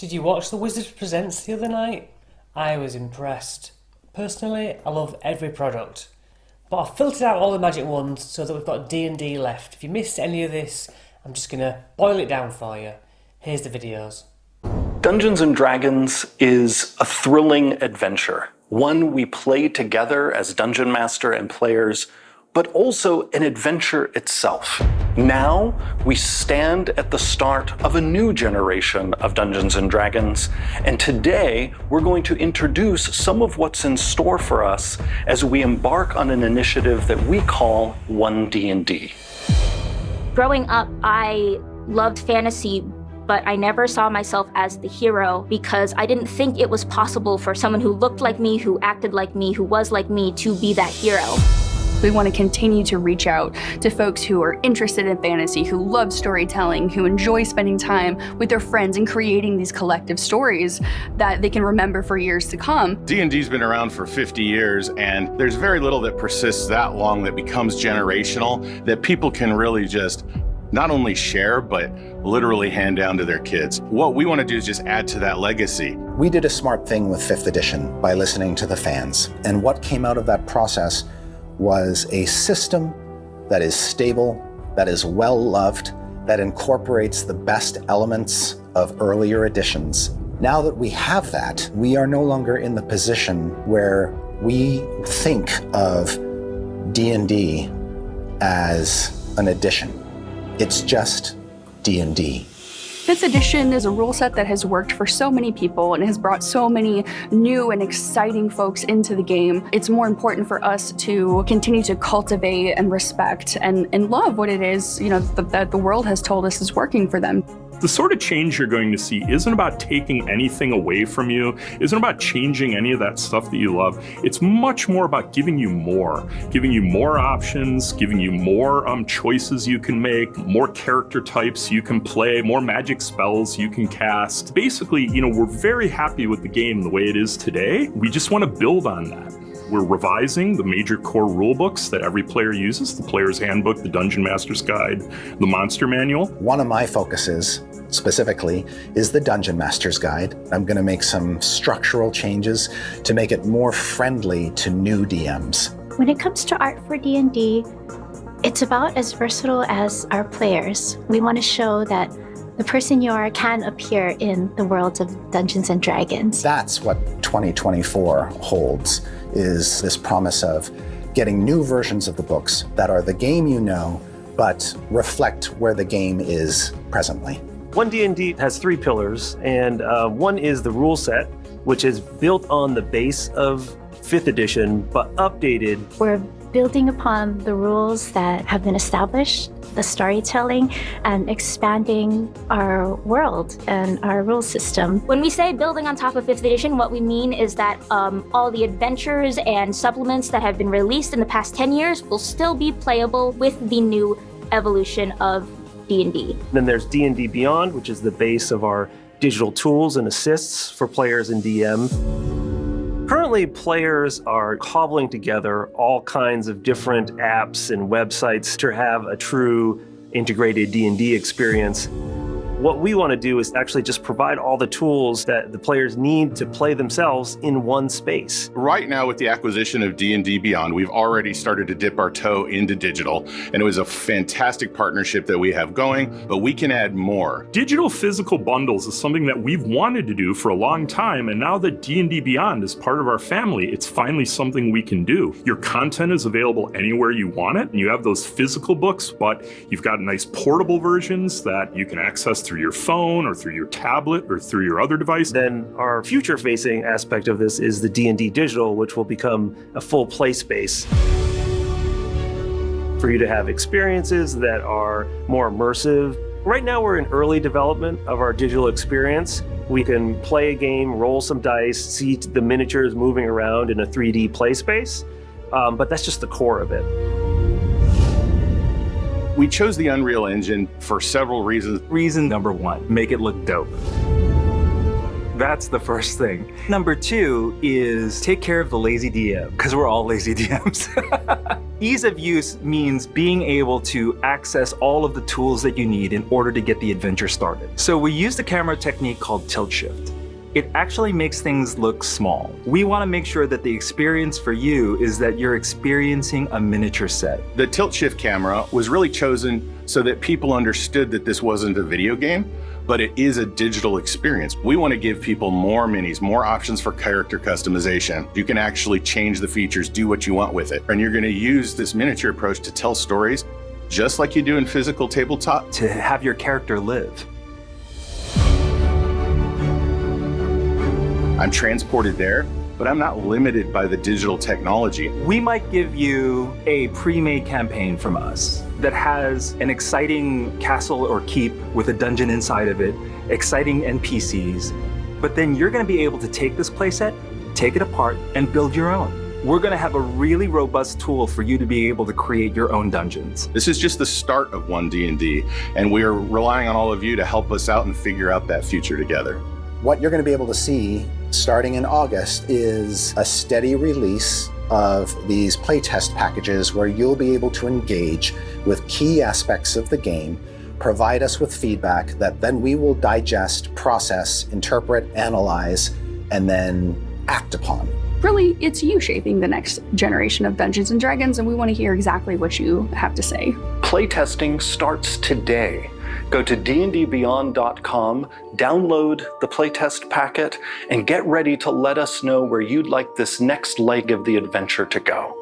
Did you watch the Wizards Presents the other night? I was impressed. Personally, I love every product. But I've filtered out all the magic ones so that we've got D&D left. If you missed any of this, I'm just going to boil it down for you. Here's the videos. Dungeons & Dragons is a thrilling adventure. One we play together as Dungeon Master and players, but also an adventure itself. Now, we stand at the start of a new generation of Dungeons & Dragons, and today we're going to introduce some of what's in store for us as we embark on an initiative that we call One D&D. Growing up, I loved fantasy, but I never saw myself as the hero because I didn't think it was possible for someone who looked like me, who acted like me, who was like me, to be that hero. We want to continue to reach out to folks who are interested in fantasy, who love storytelling, who enjoy spending time with their friends and creating these collective stories that they can remember for years to come. D&D's been around for 50 years, and there's very little that persists that long that becomes generational, that people can really just not only share, but literally hand down to their kids. What we want to do is just add to that legacy. We did a smart thing with 5th edition by listening to the fans. And what came out of that process was a system that is stable, that is well-loved, that incorporates the best elements of earlier editions. Now that we have that, we are no longer in the position where we think of D&D as an addition. It's just D&D. 5th edition is a rule set that has worked for so many people and has brought so many new and exciting folks into the game. It's more important for us to continue to cultivate and respect and love what it is, that the world has told us is working for them. The sort of change you're going to see isn't about taking anything away from you, isn't about changing any of that stuff that you love. It's much more about giving you more options, giving you more choices you can make, more character types you can play, more magic spells you can cast. Basically, we're very happy with the game the way it is today. We just want to build on that. We're revising the major core rulebooks that every player uses, the Player's Handbook, the Dungeon Master's Guide, the Monster Manual. One of my focuses, specifically, is the Dungeon Master's Guide. I'm going to make some structural changes to make it more friendly to new DMs. When it comes to art for D&D, it's about as versatile as our players. We want to show that the person you are can appear in the world of Dungeons & Dragons. That's what 2024 holds, is this promise of getting new versions of the books that are the game you know, but reflect where the game is presently. One D&D has 3 pillars, and one is the rule set, which is built on the base of 5th edition, but updated. We're building upon the rules that have been established, the storytelling, and expanding our world and our rule system. When we say building on top of 5th edition, what we mean is that all the adventures and supplements that have been released in the past 10 years will still be playable with the new evolution of D&D. Then there's D&D Beyond, which is the base of our digital tools and assists for players and DM. Currently, players are cobbling together all kinds of different apps and websites to have a true integrated D&D experience. What we want to do is actually just provide all the tools that the players need to play themselves in one space. Right now, with the acquisition of D&D Beyond, we've already started to dip our toe into digital, and it was a fantastic partnership that we have going, but we can add more. Digital physical bundles is something that we've wanted to do for a long time, and now that D&D Beyond is part of our family, it's finally something we can do. Your content is available anywhere you want it, and you have those physical books, but you've got nice portable versions that you can access through your phone or through your tablet or through your other device. Then our future-facing aspect of this is the D&D Digital, which will become a full play space for you to have experiences that are more immersive. Right now we're in early development of our digital experience. We can play a game, roll some dice, see the miniatures moving around in a 3D play space, but that's just the core of it. We chose the Unreal Engine for several reasons. Reason number 1, make it look dope. That's the first thing. Number 2 is take care of the lazy DM, because we're all lazy DMs. Ease of use means being able to access all of the tools that you need in order to get the adventure started. So we used a camera technique called tilt shift. It actually makes things look small. We want to make sure that the experience for you is that you're experiencing a miniature set. The tilt shift camera was really chosen so that people understood that this wasn't a video game, but it is a digital experience. We want to give people more minis, more options for character customization. You can actually change the features, do what you want with it. And you're going to use this miniature approach to tell stories just like you do in physical tabletop. To have your character live. I'm transported there, but I'm not limited by the digital technology. We might give you a pre-made campaign from us that has an exciting castle or keep with a dungeon inside of it, exciting NPCs, but then you're going to be able to take this playset, take it apart, and build your own. We're going to have a really robust tool for you to be able to create your own dungeons. This is just the start of One D&D, and we are relying on all of you to help us out and figure out that future together. What you're going to be able to see starting in August is a steady release of these playtest packages where you'll be able to engage with key aspects of the game, provide us with feedback that then we will digest, process, interpret, analyze, and then act upon. Really, it's you shaping the next generation of Dungeons & Dragons, and we want to hear exactly what you have to say. Playtesting starts today. Go to dndbeyond.com, download the playtest packet, and get ready to let us know where you'd like this next leg of the adventure to go.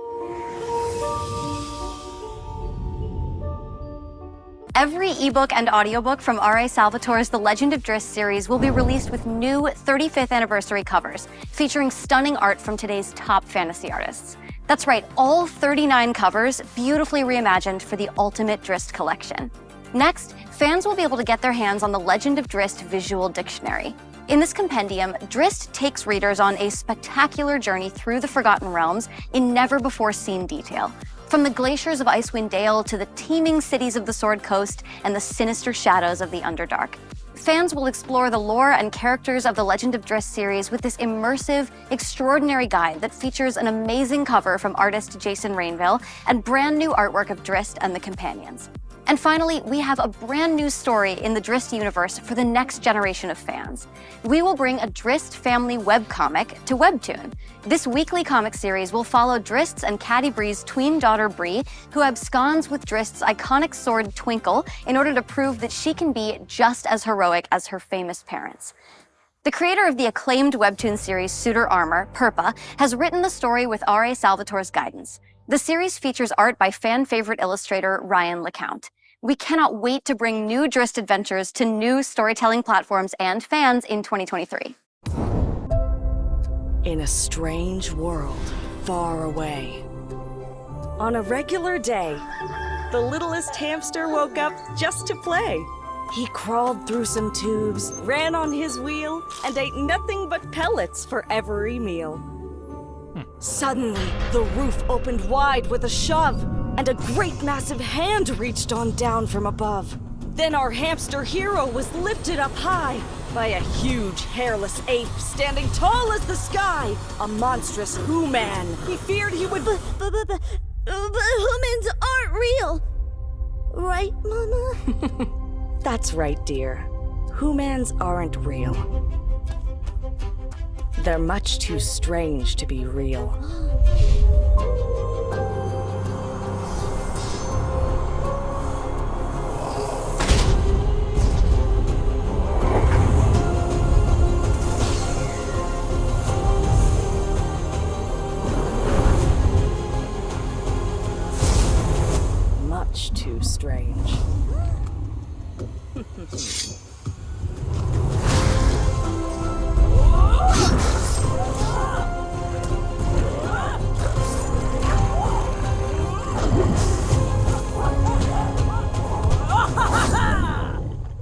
Every ebook and audiobook from R.A. Salvatore's The Legend of Drist series will be released with new 35th anniversary covers, featuring stunning art from today's top fantasy artists. That's right, all 39 covers beautifully reimagined for the ultimate Drist collection. Next, fans will be able to get their hands on the Legend of Drist visual dictionary. In this compendium, Drist takes readers on a spectacular journey through the Forgotten Realms in never-before-seen detail. From the glaciers of Icewind Dale to the teeming cities of the Sword Coast and the sinister shadows of the Underdark. Fans will explore the lore and characters of the Legend of Drist series with this immersive, extraordinary guide that features an amazing cover from artist Jason Rainville and brand new artwork of Drist and the companions. And finally, we have a brand new story in the Drist universe for the next generation of fans. We will bring a Drist family webcomic to Webtoon. This weekly comic series will follow Drist's and Caddy Bree's tween daughter Bree, who absconds with Drist's iconic sword Twinkle in order to prove that she can be just as heroic as her famous parents. The creator of the acclaimed Webtoon series Suitor Armor, Purpa, has written the story with R.A. Salvatore's guidance. The series features art by fan-favorite illustrator Ryan LeCount. We cannot wait to bring new Drist adventures to new storytelling platforms and fans in 2023. In a strange world, far away. On a regular day, the littlest hamster woke up just to play. He crawled through some tubes, ran on his wheel, and ate nothing but pellets for every meal. Suddenly, the roof opened wide with a shove, and a great massive hand reached on down from above. Then our hamster hero was lifted up high by a huge hairless ape standing tall as the sky, a monstrous Who-Man. He feared he would... But humans aren't real, right, Mama? That's right, dear. Who-Mans aren't real. They're much too strange to be real. Much too strange.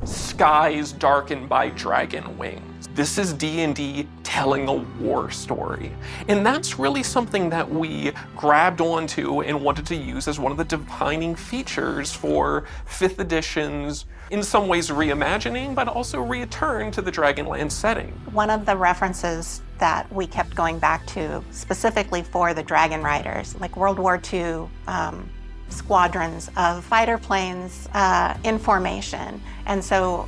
Sky eyes darkened by dragon wings. This is D&D telling a war story. And that's really something that we grabbed onto and wanted to use as one of the defining features for 5th edition's, in some ways reimagining, but also return to the Dragonlance setting. One of the references that we kept going back to specifically for the Dragon Riders, like World War II squadrons of fighter planes in formation. And so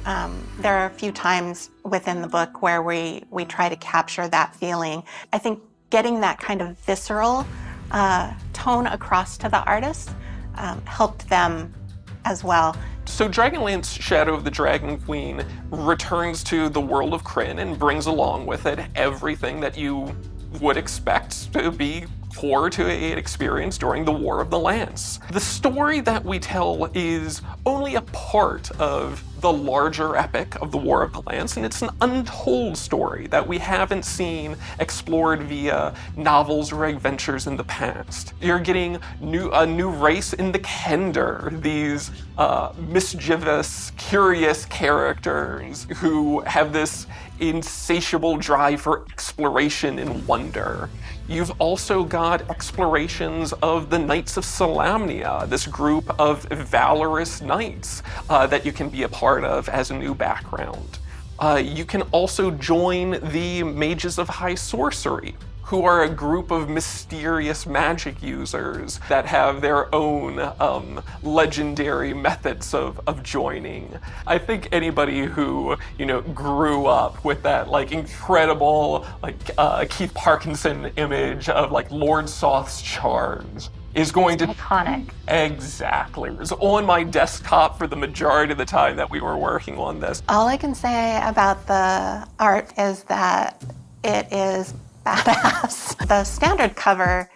there are a few times within the book where we try to capture that feeling. I think getting that kind of visceral tone across to the artists helped them as well. So Dragonlance Shadow of the Dragon Queen returns to the world of Krynn and brings along with it everything that you would expect to be core to an experience during the War of the Lance. The story that we tell is only a part of the larger epic of the War of the Lance, and it's an untold story that we haven't seen explored via novels or adventures in the past. You're getting a new race in the Kender, these mischievous, curious characters who have this insatiable drive for exploration and wonder. You've also got explorations of the Knights of Solamnia, this group of valorous knights that you can be a part of as a new background. You can also join the Mages of High Sorcery, who are a group of mysterious magic users that have their own legendary methods of joining. I think anybody who, grew up with that incredible Keith Parkinson image of Lord Soth's charms is going to... Iconic. Exactly. It was on my desktop for the majority of the time that we were working on this. All I can say about the art is that it is badass. The standard cover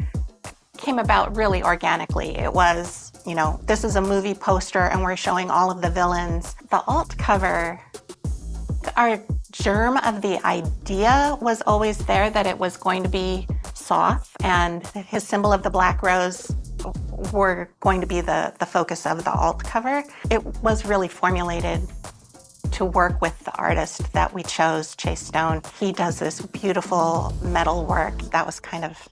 came about really organically. It was, this is a movie poster and we're showing all of the villains. The alt cover, our germ of the idea was always there that it was going to be Soth, and his symbol of the black rose were going to be the focus of the alt cover. It was really formulated to work with the artist that we chose, Chase Stone. He does this beautiful metal work. That was kind of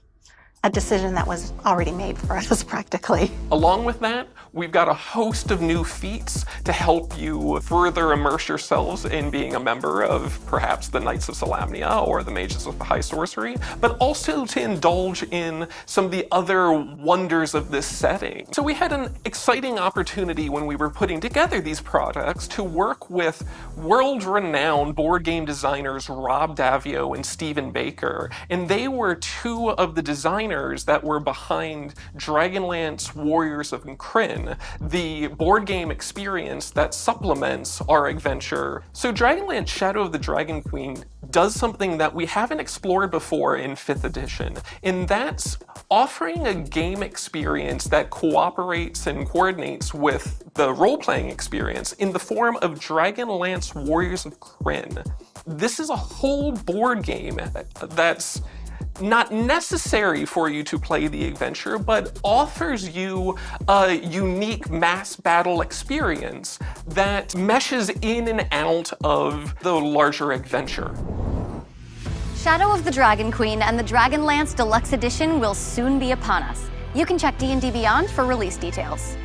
a decision that was already made for us practically. Along with that, we've got a host of new feats to help you further immerse yourselves in being a member of perhaps the Knights of Solamnia or the Mages of High Sorcery, but also to indulge in some of the other wonders of this setting. So we had an exciting opportunity when we were putting together these products to work with world-renowned board game designers Rob Davio and Stephen Baker, and they were two of the designers that were behind Dragonlance Warriors of Krynn, the board game experience that supplements our adventure. So Dragonlance Shadow of the Dragon Queen does something that we haven't explored before in 5th edition, and that's offering a game experience that cooperates and coordinates with the role-playing experience in the form of Dragonlance Warriors of Krynn. This is a whole board game that's not necessary for you to play the adventure, but offers you a unique mass battle experience that meshes in and out of the larger adventure. Shadow of the Dragon Queen and the Dragonlance Deluxe Edition will soon be upon us. You can check D&D Beyond for release details.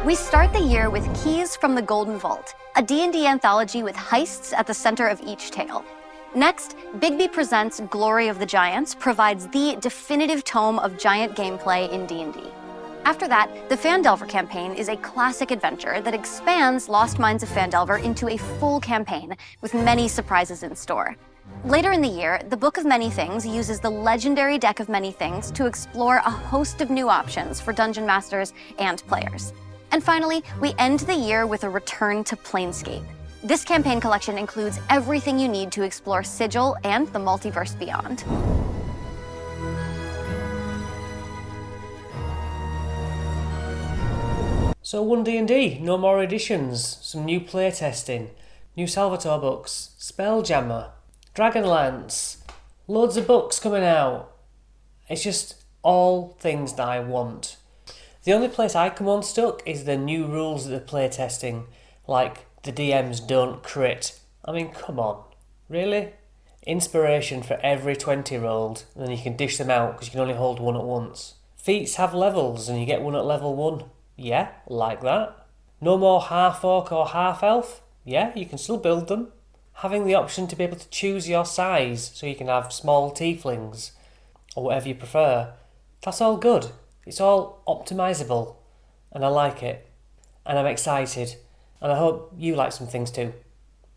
We start the year with Keys from the Golden Vault, a D&D anthology with heists at the center of each tale. Next, Bigby Presents Glory of the Giants provides the definitive tome of giant gameplay in D&D. After that, the Phandelver campaign is a classic adventure that expands Lost Mines of Phandelver into a full campaign with many surprises in store. Later in the year, the Book of Many Things uses the legendary Deck of Many Things to explore a host of new options for dungeon masters and players. And finally, we end the year with a return to Planescape. This campaign collection includes everything you need to explore Sigil and the multiverse beyond. So 1D&D, no more editions, some new playtesting, new Salvatore books, Spelljammer, Dragonlance, loads of books coming out. It's just all things that I want. The only place I come unstuck is the new rules that they're playtesting, like the DMs don't crit. I mean, come on. Really? Inspiration for every 20 rolled, and then you can dish them out because you can only hold one at once. Feats have levels, and you get one at level 1. Yeah, like that. No more half-orc or half-elf? Yeah, you can still build them. Having the option to be able to choose your size, so you can have small tieflings, or whatever you prefer. That's all good. It's all optimisable, and I like it. And I'm excited, and I hope you like some things too.